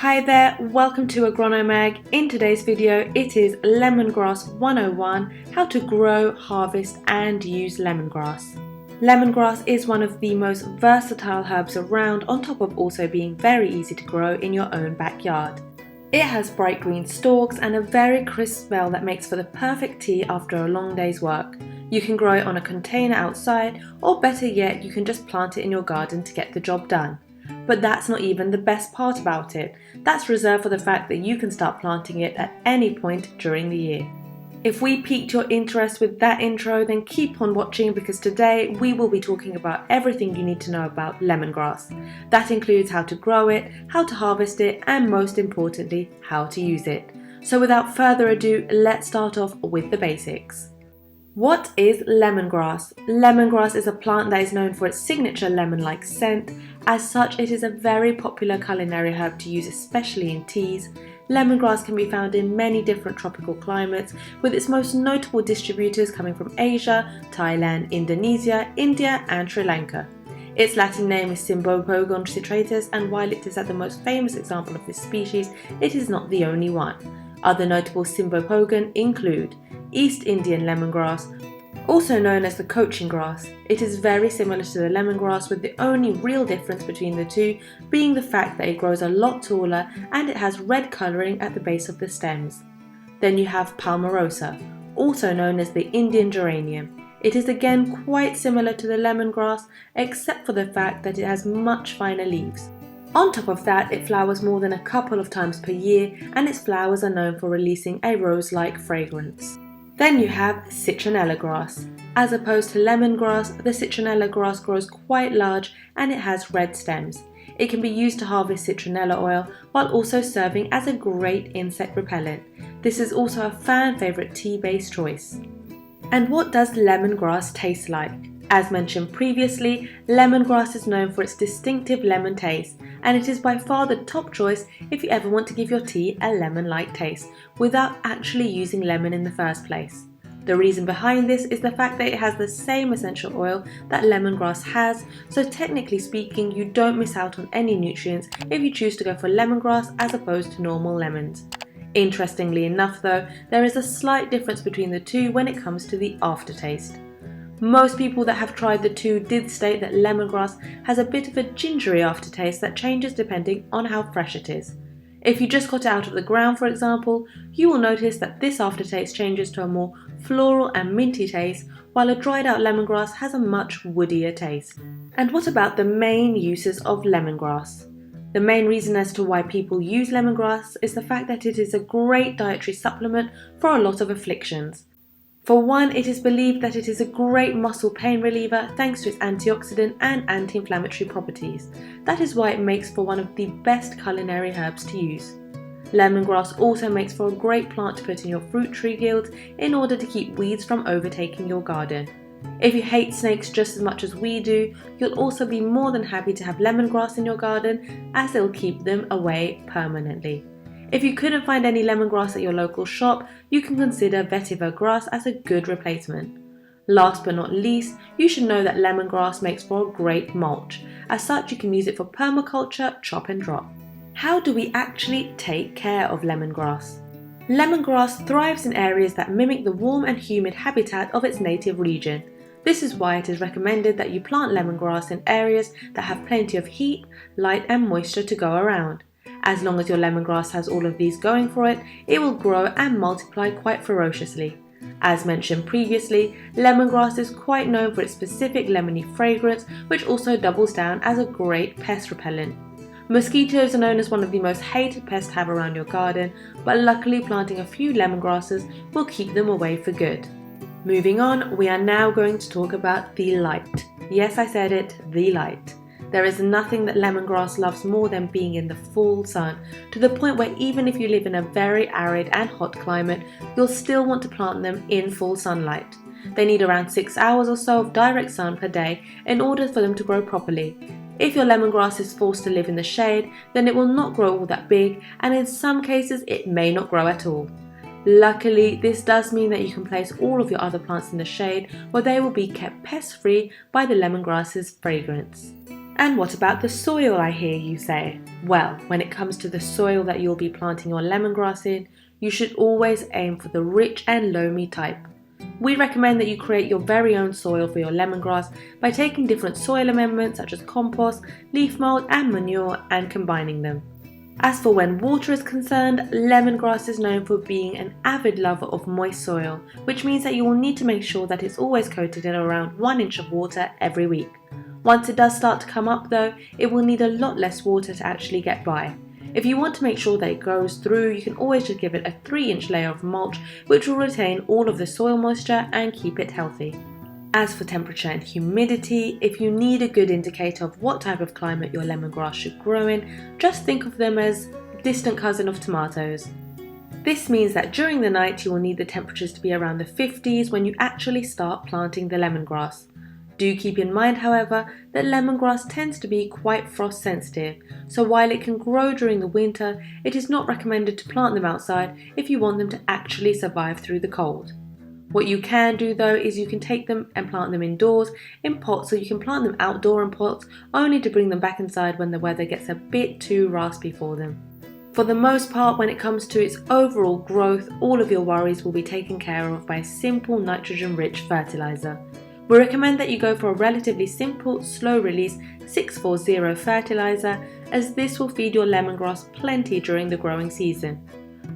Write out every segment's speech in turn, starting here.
Hi there, welcome to Agronomag. In today's video, it is Lemongrass 101, how to grow, harvest and use lemongrass. Lemongrass is one of the most versatile herbs around, on top of also being very easy to grow in your own backyard. It has bright green stalks and a very crisp smell that makes for the perfect tea after a long day's work. You can grow it on a container outside, or better yet, you can just plant it in your garden to get the job done. But that's not even the best part about it. That's reserved for the fact that you can start planting it at any point during the year. If we piqued your interest with that intro, then keep on watching because today we will be talking about everything you need to know about lemongrass. That includes how to grow it, how to harvest it, and most importantly, how to use it. So without further ado, let's start off with the basics. What is lemongrass? Lemongrass is a plant that is known for its signature lemon-like scent. As such, it is a very popular culinary herb to use, especially in teas. Lemongrass can be found in many different tropical climates, with its most notable distributors coming from Asia, Thailand, Indonesia, India and Sri Lanka. Its Latin name is Cymbopogon citratus, and while it is the most famous example of this species, it is not the only one. Other notable Cymbopogon include East Indian lemongrass, also known as the coaching grass. It is very similar to the lemongrass, with the only real difference between the two being the fact that it grows a lot taller and it has red colouring at the base of the stems. Then you have Palmarosa, also known as the Indian geranium. It is again quite similar to the lemongrass, except for the fact that it has much finer leaves. On top of that, it flowers more than a couple of times per year, and its flowers are known for releasing a rose-like fragrance. Then you have citronella grass. As opposed to lemongrass, the citronella grass grows quite large and it has red stems. It can be used to harvest citronella oil while also serving as a great insect repellent. This is also a fan favourite tea-based choice. And what does lemongrass taste like? As mentioned previously, lemongrass is known for its distinctive lemon taste, and it is by far the top choice if you ever want to give your tea a lemon-like taste without actually using lemon in the first place. The reason behind this is the fact that it has the same essential oil that lemongrass has, so technically speaking you don't miss out on any nutrients if you choose to go for lemongrass as opposed to normal lemons. Interestingly enough though, there is a slight difference between the two when it comes to the aftertaste. Most people that have tried the two did state that lemongrass has a bit of a gingery aftertaste that changes depending on how fresh it is. If you just got it out of the ground, for example, you will notice that this aftertaste changes to a more floral and minty taste, while a dried out lemongrass has a much woodier taste. And what about the main uses of lemongrass? The main reason as to why people use lemongrass is the fact that it is a great dietary supplement for a lot of afflictions. For one, it is believed that it is a great muscle pain reliever thanks to its antioxidant and anti-inflammatory properties. That is why it makes for one of the best culinary herbs to use. Lemongrass also makes for a great plant to put in your fruit tree guilds in order to keep weeds from overtaking your garden. If you hate snakes just as much as we do, you'll also be more than happy to have lemongrass in your garden, as it'll keep them away permanently. If you couldn't find any lemongrass at your local shop, you can consider vetiver grass as a good replacement. Last but not least, you should know that lemongrass makes for a great mulch. As such, you can use it for permaculture, chop and drop. How do we actually take care of lemongrass? Lemongrass thrives in areas that mimic the warm and humid habitat of its native region. This is why it is recommended that you plant lemongrass in areas that have plenty of heat, light and moisture to go around. As long as your lemongrass has all of these going for it, it will grow and multiply quite ferociously. As mentioned previously, lemongrass is quite known for its specific lemony fragrance, which also doubles down as a great pest repellent. Mosquitoes are known as one of the most hated pests to have around your garden, but luckily planting a few lemongrasses will keep them away for good. Moving on, we are now going to talk about the light. Yes, I said it, the light. There is nothing that lemongrass loves more than being in the full sun, to the point where even if you live in a very arid and hot climate, you'll still want to plant them in full sunlight. They need around 6 hours or so of direct sun per day in order for them to grow properly. If your lemongrass is forced to live in the shade, then it will not grow all that big, and in some cases it may not grow at all. Luckily, this does mean that you can place all of your other plants in the shade, where they will be kept pest-free by the lemongrass's fragrance. And what about the soil, I hear you say? Well, when it comes to the soil that you'll be planting your lemongrass in, you should always aim for the rich and loamy type. We recommend that you create your very own soil for your lemongrass by taking different soil amendments such as compost, leaf mold and manure and combining them. As for when water is concerned, lemongrass is known for being an avid lover of moist soil, which means that you will need to make sure that it's always coated in around 1 inch of water every week. Once it does start to come up though, it will need a lot less water to actually get by. If you want to make sure that it goes through, you can always just give it a 3-inch layer of mulch, which will retain all of the soil moisture and keep it healthy. As for temperature and humidity, if you need a good indicator of what type of climate your lemongrass should grow in, just think of them as distant cousin of tomatoes. This means that during the night you will need the temperatures to be around the 50s when you actually start planting the lemongrass. Do keep in mind, however, that lemongrass tends to be quite frost sensitive, so while it can grow during the winter, it is not recommended to plant them outside if you want them to actually survive through the cold. What you can do though is you can take them and plant them indoors in pots, so you can plant them outdoor in pots only to bring them back inside when the weather gets a bit too raspy for them. For the most part, when it comes to its overall growth, all of your worries will be taken care of by a simple nitrogen-rich fertilizer. We recommend that you go for a relatively simple, slow-release 640 fertilizer, as this will feed your lemongrass plenty during the growing season.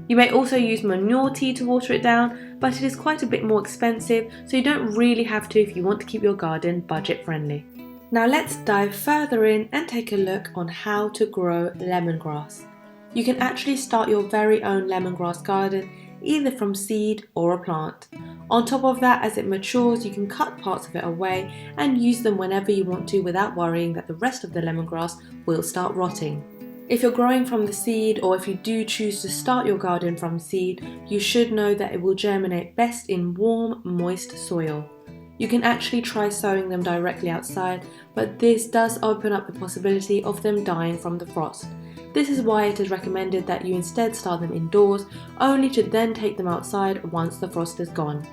You may also use manure tea to water it down, but it is quite a bit more expensive, so you don't really have to if you want to keep your garden budget-friendly. Now let's dive further in and take a look on how to grow lemongrass. You can actually start your very own lemongrass garden either from seed or a plant. On top of that, as it matures, you can cut parts of it away and use them whenever you want to without worrying that the rest of the lemongrass will start rotting. If you're growing from the seed, or if you do choose to start your garden from seed, you should know that it will germinate best in warm, moist soil. You can actually try sowing them directly outside, but this does open up the possibility of them dying from the frost. This is why it is recommended that you instead start them indoors, only to then take them outside once the frost is gone.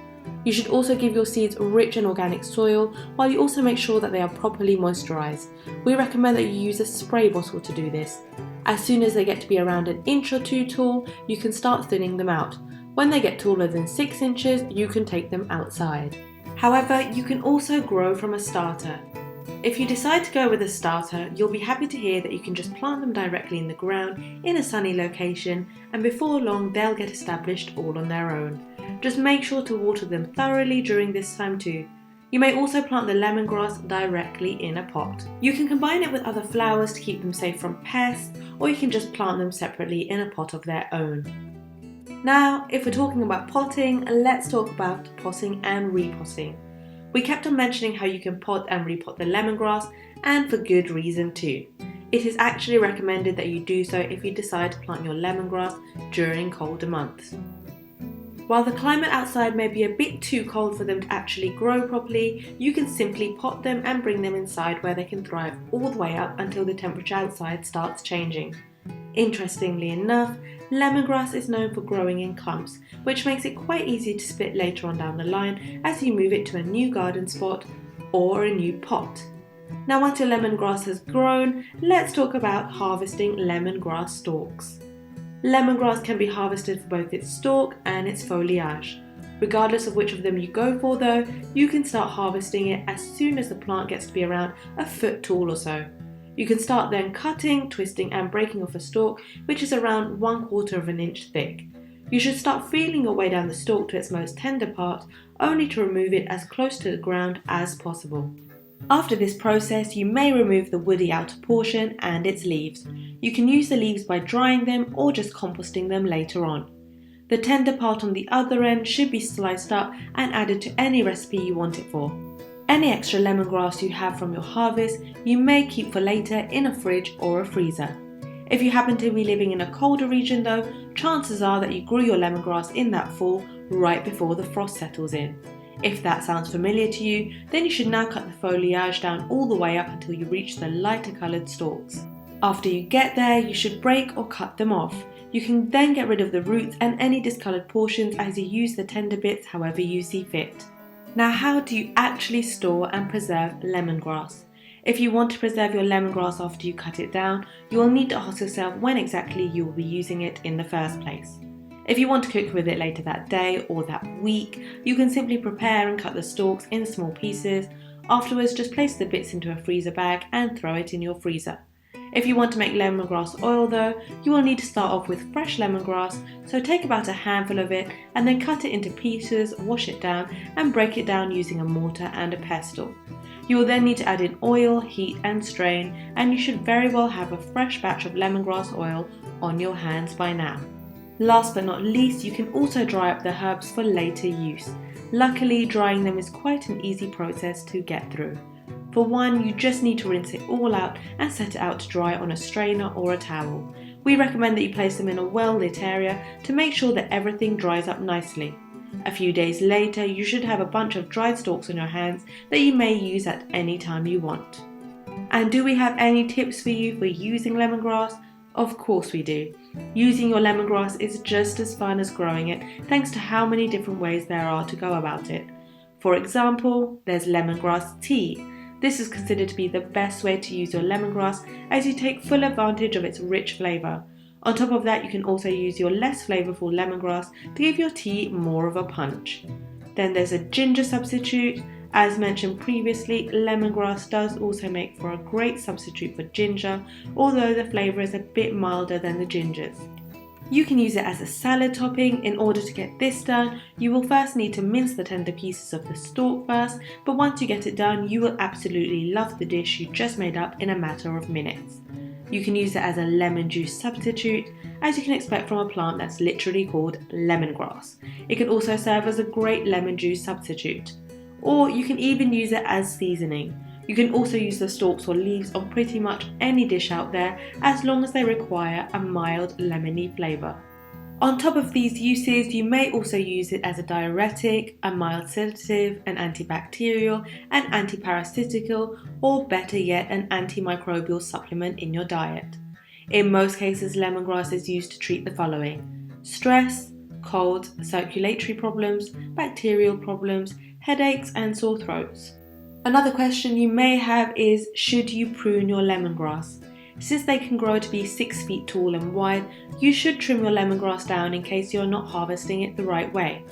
You should also give your seeds rich and organic soil, while you also make sure that they are properly moisturised. We recommend that you use a spray bottle to do this. As soon as they get to be around 1 inch or 2 tall, you can start thinning them out. When they get taller than 6 inches, you can take them outside. However, you can also grow from a starter. If you decide to go with a starter, you'll be happy to hear that you can just plant them directly in the ground in a sunny location, and before long they'll get established all on their own. Just make sure to water them thoroughly during this time too. You may also plant the lemongrass directly in a pot. You can combine it with other flowers to keep them safe from pests, or you can just plant them separately in a pot of their own. Now, if we're talking about potting, let's talk about potting and repotting. We kept on mentioning how you can pot and repot the lemongrass, and for good reason too. It is actually recommended that you do so if you decide to plant your lemongrass during colder months. While the climate outside may be a bit too cold for them to actually grow properly, you can simply pot them and bring them inside where they can thrive all the way up until the temperature outside starts changing. Interestingly enough, lemongrass is known for growing in clumps, which makes it quite easy to split later on down the line as you move it to a new garden spot or a new pot. Now once your lemongrass has grown, let's talk about harvesting lemongrass stalks. Lemongrass can be harvested for both its stalk and its foliage. Regardless of which of them you go for though, you can start harvesting it as soon as the plant gets to be around 1 foot tall or so. You can start then cutting, twisting and breaking off a stalk which is around 1/4 of an inch thick. You should start feeling your way down the stalk to its most tender part, only to remove it as close to the ground as possible. After this process, you may remove the woody outer portion and its leaves. You can use the leaves by drying them or just composting them later on. The tender part on the other end should be sliced up and added to any recipe you want it for. Any extra lemongrass you have from your harvest, you may keep for later in a fridge or a freezer. If you happen to be living in a colder region though, chances are that you grew your lemongrass in that fall right before the frost settles in. If that sounds familiar to you, then you should now cut the foliage down all the way up until you reach the lighter coloured stalks. After you get there, you should break or cut them off. You can then get rid of the roots and any discoloured portions as you use the tender bits however you see fit. Now, how do you actually store and preserve lemongrass? If you want to preserve your lemongrass after you cut it down, you will need to ask yourself when exactly you will be using it in the first place. If you want to cook with it later that day or that week, you can simply prepare and cut the stalks in small pieces. Afterwards, just place the bits into a freezer bag and throw it in your freezer. If you want to make lemongrass oil though, you will need to start off with fresh lemongrass, so take about a handful of it and then cut it into pieces, wash it down and break it down using a mortar and a pestle. You will then need to add in oil, heat and strain, and you should very well have a fresh batch of lemongrass oil on your hands by now. Last but not least, you can also dry up the herbs for later use. Luckily, drying them is quite an easy process to get through. For one, you just need to rinse it all out and set it out to dry on a strainer or a towel. We recommend that you place them in a well-lit area to make sure that everything dries up nicely. A few days later, you should have a bunch of dried stalks on your hands that you may use at any time you want. And do we have any tips for you for using lemongrass? Of course we do. Using your lemongrass is just as fun as growing it, thanks to how many different ways there are to go about it. For example, there's lemongrass tea. This is considered to be the best way to use your lemongrass as you take full advantage of its rich flavour. On top of that, you can also use your less flavourful lemongrass to give your tea more of a punch. Then there's a ginger substitute. As mentioned previously, lemongrass does also make for a great substitute for ginger, although the flavour is a bit milder than the gingers. You can use it as a salad topping. In order to get this done, you will first need to mince the tender pieces of the stalk first, but once you get it done, you will absolutely love the dish you just made up in a matter of minutes. You can use it as a lemon juice substitute, as you can expect from a plant that's literally called lemongrass. It can also serve as a great lemon juice substitute. Or you can even use it as seasoning. You can also use the stalks or leaves on pretty much any dish out there as long as they require a mild lemony flavour. On top of these uses, you may also use it as a diuretic, a mild sedative, an antibacterial, an antiparasitical, or better yet, an antimicrobial supplement in your diet. In most cases, lemongrass is used to treat the following: stress, colds, circulatory problems, bacterial problems, headaches and sore throats. Another question you may have is, should you prune your lemongrass? Since they can grow to be 6 feet tall and wide, you should trim your lemongrass down in case you're not harvesting it the right way.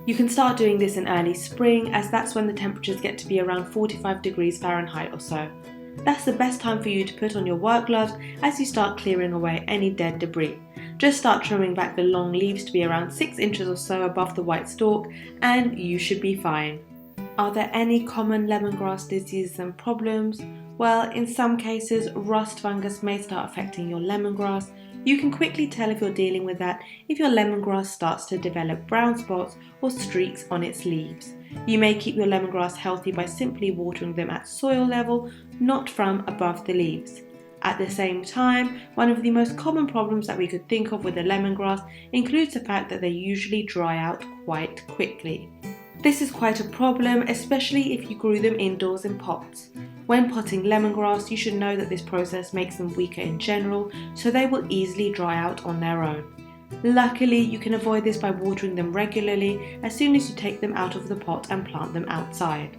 You can start doing this in early spring, as that's when the temperatures get to be around 45 degrees Fahrenheit or so. That's the best time for you to put on your work gloves as you start clearing away any dead debris. Just start trimming back the long leaves to be around 6 inches or so above the white stalk and you should be fine. Are there any common lemongrass diseases and problems? Well, in some cases, rust fungus may start affecting your lemongrass. You can quickly tell if you're dealing with that if your lemongrass starts to develop brown spots or streaks on its leaves. You may keep your lemongrass healthy by simply watering them at soil level, not from above the leaves. At the same time, one of the most common problems that we could think of with the lemongrass includes the fact that they usually dry out quite quickly. This is quite a problem, especially if you grew them indoors in pots. When potting lemongrass, you should know that this process makes them weaker in general, so they will easily dry out on their own. Luckily, you can avoid this by watering them regularly as soon as you take them out of the pot and plant them outside.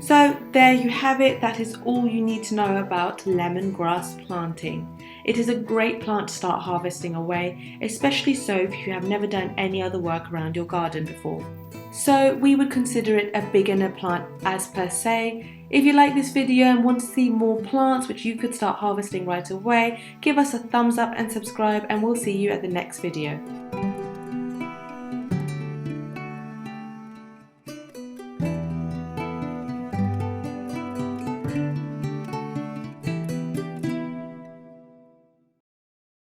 So there you have it, that is all you need to know about lemongrass planting. It is a great plant to start harvesting away, especially so if you have never done any other work around your garden before. So we would consider it a beginner plant as per se. If you like this video and want to see more plants which you could start harvesting right away, give us a thumbs up and subscribe, and we'll see you at the next video.